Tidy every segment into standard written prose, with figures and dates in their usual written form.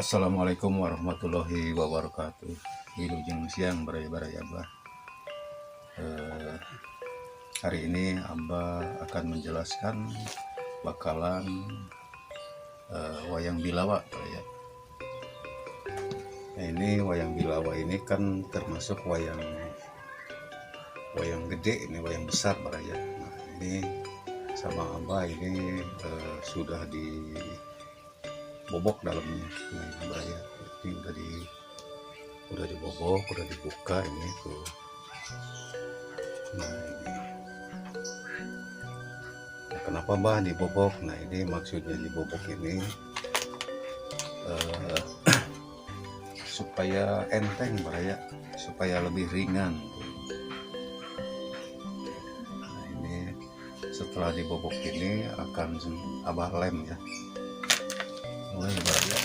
Assalamualaikum warahmatullahi wabarakatuh. Wilujeng siang baraya-baraya Abah. Hari ini Abah akan menjelaskan bakalan wayang bilawa ya. Nah, ini wayang bilawa ini kan termasuk wayang gede, ini wayang besar baraya. Nah, ini sama Abah ini sudah di bobok dalamnya. Nah, ini baraya. Ini udah dibobok, udah dibuka ini tuh. Nah, ini. Nah, kenapa Mbah dibobok? Nah, ini maksudnya dibobok ini supaya enteng baraya, supaya lebih ringan. Nah, ini setelah dibobok ini akan Abah lem ya. Mulai baraya.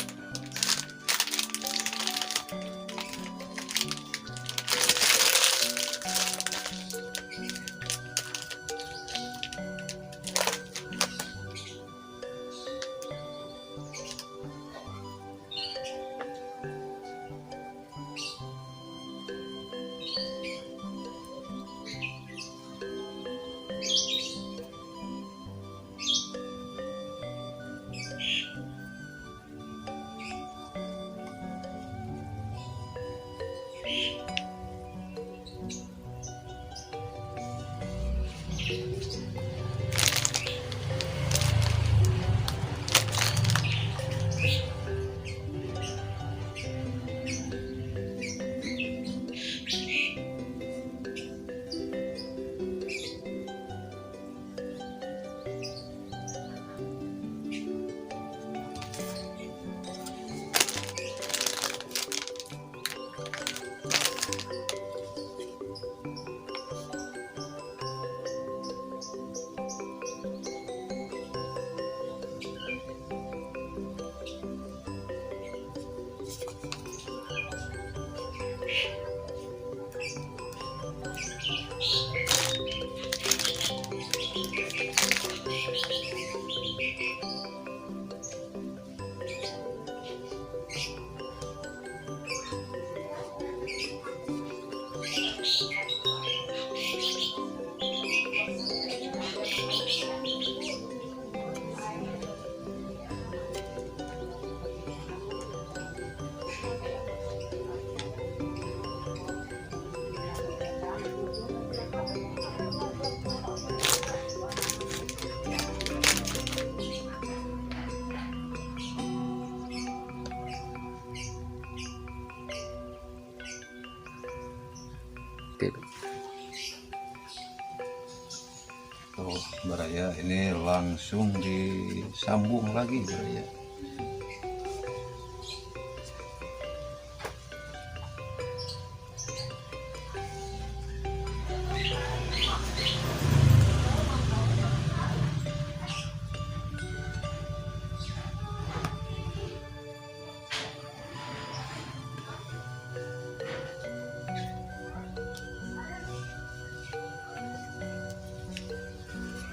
Tuh baraya, ini langsung disambung lagi baraya.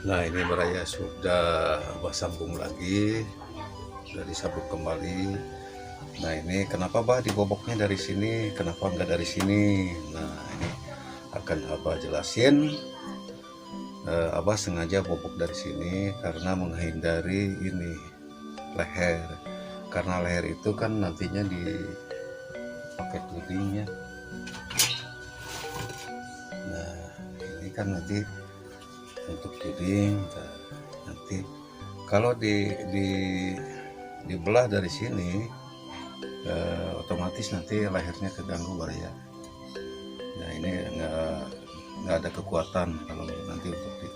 Nah, ini baraya sudah Abah sambung lagi, sudah disambung kembali. Nah, ini kenapa Bah diboboknya dari sini, kenapa enggak dari sini? Nah, ini akan Abah jelasin. Abah sengaja bobok dari sini karena menghindari ini leher, karena leher itu kan nantinya dipakai tudingnya. Nah, ini kan nanti untuk tuding. Nanti kalau dibelah dari sini otomatis nanti lehernya keganggu baraya. Nah, ini nggak ada kekuatan kalau nanti untuk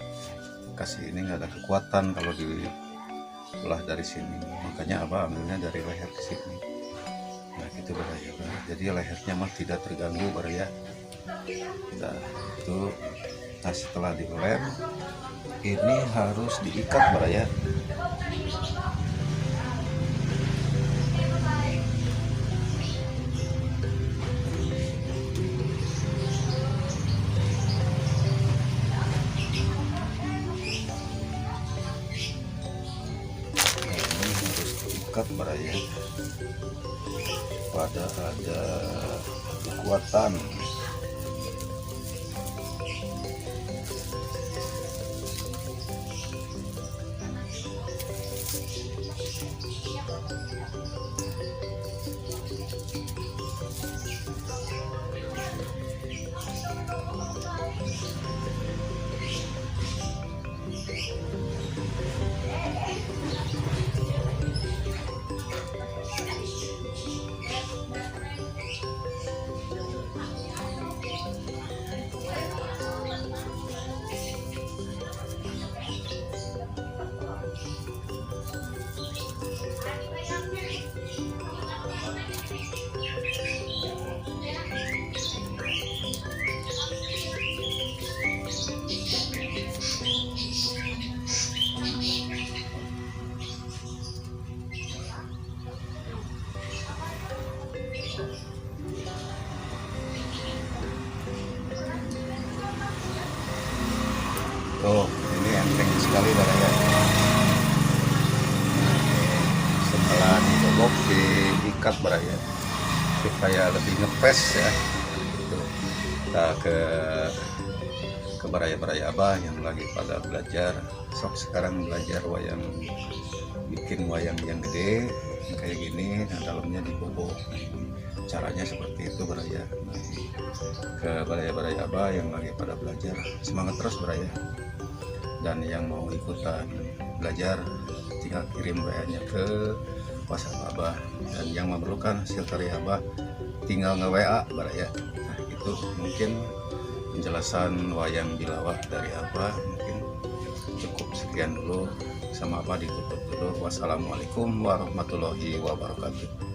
dikasih ini, nggak ada kekuatan kalau dibelah dari sini. Makanya Abah ambilnya dari leher ke sini. Nah, gitu baraya. Jadi lehernya mah tidak terganggu baraya. Nah itu, nah setelah dilem ini harus diikat baraya. Baraya pada ada kekuatan. Oh, ini enteng sekali baraya. Setelah digobok diikat baraya supaya lebih ngepres ya. Itu kita ke baraya-baraya abah yang lagi pada belajar. Sok sekarang belajar wayang, bikin wayang yang gede kayak gini, nah dalamnya dibobok. Caranya seperti itu baraya. Ke baraya-baraya abah yang lagi pada belajar, semangat terus baraya. Dan yang mau ikutan belajar tinggal kirim WA-nya ke WhatsApp abah, dan yang memerlukan hasil karya abah tinggal nge-WA baraya. Nah itu mungkin penjelasan wayang bilawak dari abah, mungkin cukup sekian dulu, sama abah ditutup dulu. Wassalamualaikum warahmatullahi wabarakatuh.